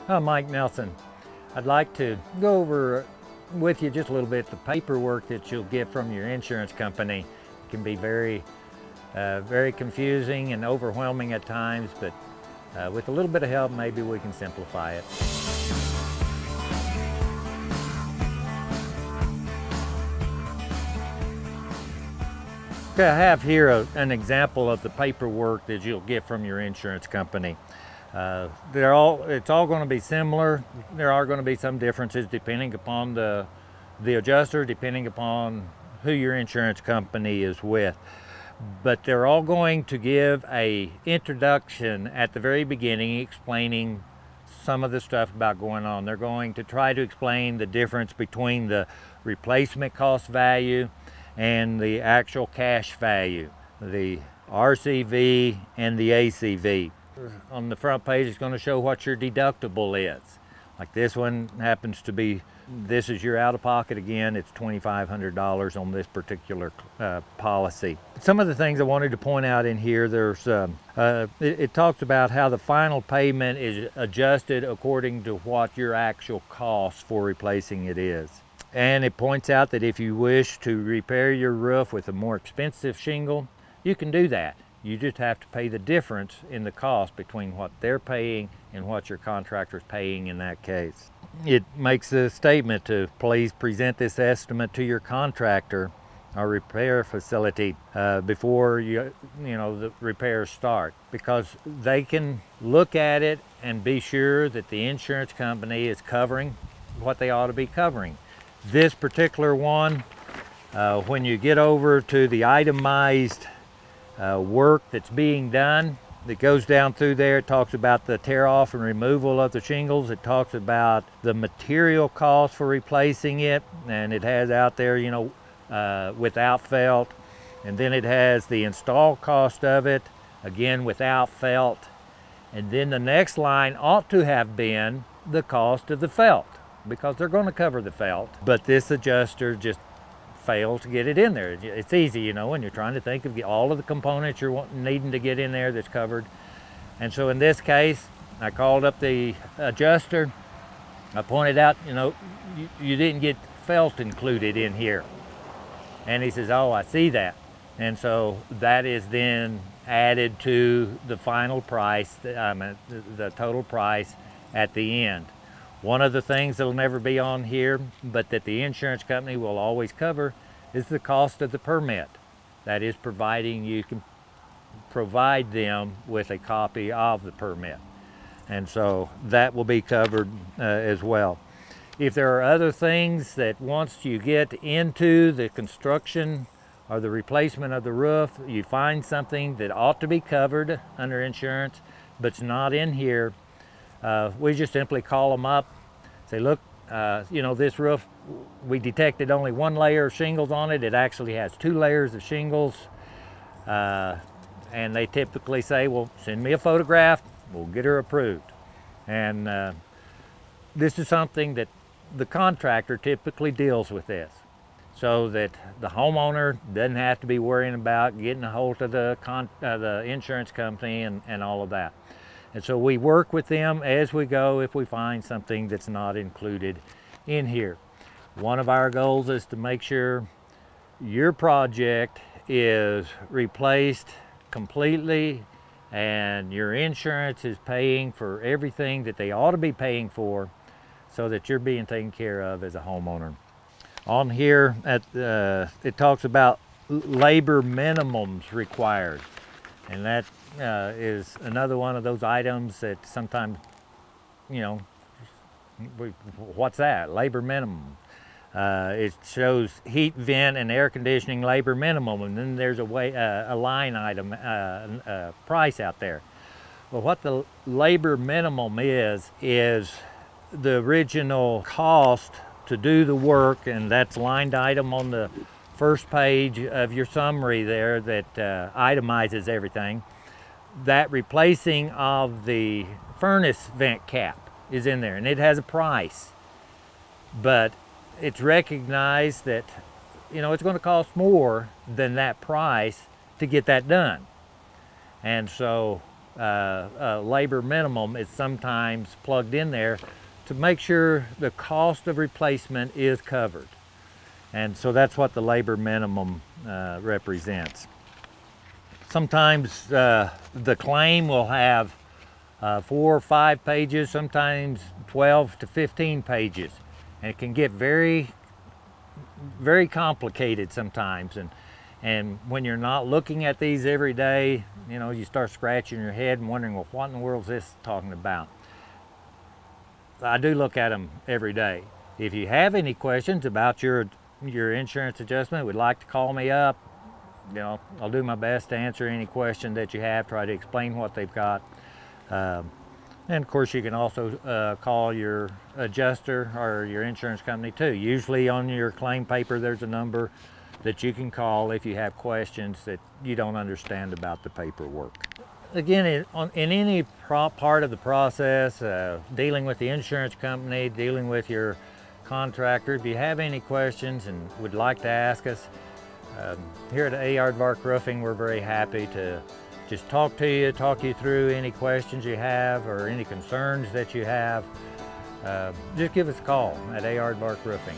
I'm Mike Nelson. I'd like to go over with you just a little bit the paperwork that you'll get from your insurance company. It can be very confusing and overwhelming at times, but with a little bit of help, maybe we can simplify it. Okay, I have here an example of the paperwork that you'll get from your insurance company. It's all going to be similar. There are going to be some differences depending upon the adjuster, depending upon who your insurance company is with. But they're all going to give an introduction at the very beginning explaining some of the stuff about going on. They're going to try to explain the difference between the replacement cost value and the actual cash value, the RCV and the ACV. On the front page, it's going to show what your deductible is. Like this one happens to be, this is your out-of-pocket again, it's $2,500 on this particular policy. Some of the things I wanted to point out in here, it talks about how the final payment is adjusted according to what your actual cost for replacing it is. And it points out that if you wish to repair your roof with a more expensive shingle, you can do that. You just have to pay the difference in the cost between what they're paying and what your contractor's paying in that case. It makes a statement to please present this estimate to your contractor or repair facility before the repairs start, because they can look at it and be sure that the insurance company is covering what they ought to be covering. This particular one, when you get over to the itemized work that's being done, that goes down through there, it talks about the tear off and removal of the shingles. It talks about the material cost for replacing it, and it has out there, without felt. And then it has the install cost of it, again without felt. And then the next line ought to have been the cost of the felt, because they're going to cover the felt. But this adjuster just failed to get it in there. It's easy, when you're trying to think of all of the components you're needing to get in there that's covered. And so in this case, I called up the adjuster. I pointed out, you didn't get felt included in here. And he says, oh, I see that. And so that is then added to the final price, the total price at the end. One of the things that'll never be on here, but that the insurance company will always cover, is the cost of the permit. That is, providing you can provide them with a copy of the permit. And so that will be covered as well. If there are other things that once you get into the construction or the replacement of the roof, you find something that ought to be covered under insurance, but it's not in here, we just simply call them up, say, look, this roof, we detected only one layer of shingles on it. It actually has 2 layers of shingles. And they typically say, well, send me a photograph, we'll get her approved. And this is something that the contractor typically deals with this, so that the homeowner doesn't have to be worrying about getting a hold of the insurance company and all of that. And so we work with them as we go if we find something that's not included in here. One of our goals is to make sure your project is replaced completely and your insurance is paying for everything that they ought to be paying for, so that you're being taken care of as a homeowner. On here, it talks about labor minimums required. And that is another one of those items that sometimes, what's that? Labor minimum. It shows heat, vent, and air conditioning labor minimum, and then there's a line item price out there. Well, what the labor minimum is the original cost to do the work, and that's lined item on the first page of your summary there that itemizes everything. That replacing of the furnace vent cap is in there, and it has a price. But it's recognized that, it's going to cost more than that price to get that done. And so labor minimum is sometimes plugged in there to make sure the cost of replacement is covered. And so that's what the labor minimum represents. Sometimes the claim will have 4 or 5 pages, sometimes 12 to 15 pages. And it can get very complicated sometimes. And when you're not looking at these every day, you know, you start scratching your head and wondering, well, what in the world is this talking about? I do look at them every day. If you have any questions about your insurance adjustment, would like to call me up, you know, I'll do my best to answer any question that you have, try to explain what they've got. And of course, you can also call your adjuster or your insurance company too. Usually on your claim paper, there's a number that you can call if you have questions that you don't understand about the paperwork. Again, in any part of the process, dealing with the insurance company, dealing with your contractor, if you have any questions and would like to ask us, here at A Aardvark Roofing, we're very happy to just talk you through any questions you have or any concerns that you have. Just give us a call at A Aardvark Roofing.